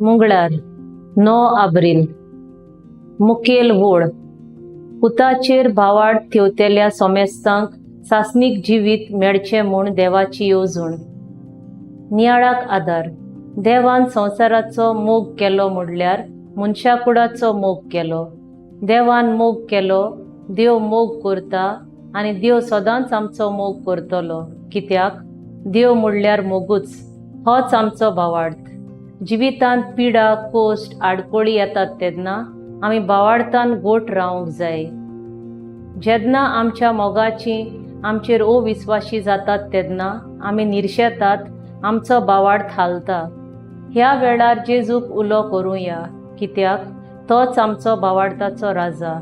मंगळार 9 April मुखेल वोळ पुताचेर भावार्थ ठेवतेल्या सोमेस्तांक सासनीक जिवीत मेळचें म्हूण देवाची येवजण। नियाळाक आदार देवान संवसाराचो मोग केलो म्हणल्यार मनशाकुळाचो मोग केलो। देवान मोग केलो, देव मोग करता आनी देव सदांच आमचो मोग करतलो, कित्याक देव म्हणल्यार मोगूच, होच आमचो भावार्थ। जिवितांत पिडा कोश्ट आडकोळी येतात तेन्ना आमी भावार्थान गोट रावूंक जाय। जेन्ना आमच्या मोगाची आमचेर अविस्वाशी जातात तेन्ना आमी निर्शेतात, आमचो भावार्थ हालता। ह्या वेळार जेजूक उलो करूया, कित्याक तोच आमचो भावार्थाचो राजा।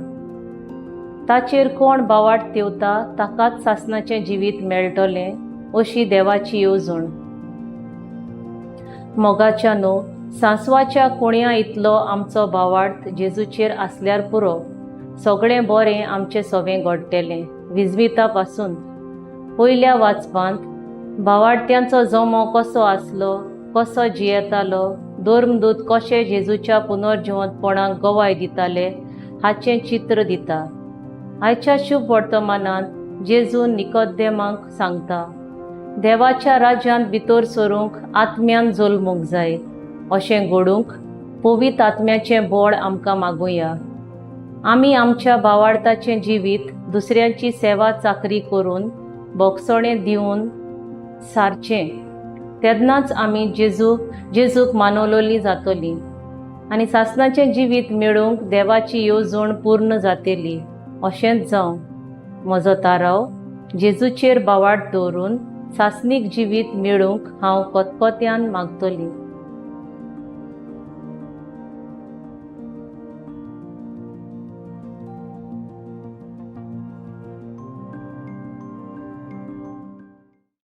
ताचेर कोण भावार्थ ठेवता ताकाच सासणाचें जिवीत मेळटलें, अशी देवाची येवजण। मोगाच्या न्हू, सांसवाच्या कोणया इतलो आमचो भावार्थ जेजूचेर आसल्यार पुरो, सगळें बरें आमचें सवें घडटलें। विजविता पासून पयल्या वाचपांत भावार्थ्यांचो जमो कसो आसलो, कसो जियेतालो, धर्मदूत कशे जेजूच्या पुनर्जिवंतपणाक गवाय दिताले हाचें चित्र दिता। आयच्या शुभ वर्तमानांत जेजून निकोदेमाक सांगता, देवाच्या राज्यांत भितर सरूंक आत्म्यान जल्मूंक जाय। अशें घडूंक पवित्र आत्म्याचें बळ आमकां मागुया। आमी आमच्या भावार्थाचें जिवीत दुसऱ्यांची सेवा चाकरी करून भोगसणें दिवन सारचें, तेन्नाच आमी जेजूक मानवलोलीं जातलीं आनी सासणाचें जिवीत मेळूंक देवाची येवजण पूर्ण जातली। अशेंच जावं। म्हजो ताराव जेजूचेर भावार्थ दवरून सासनीक जिवीत मेळूंक हांव कोतकोत्यान मागतलीं।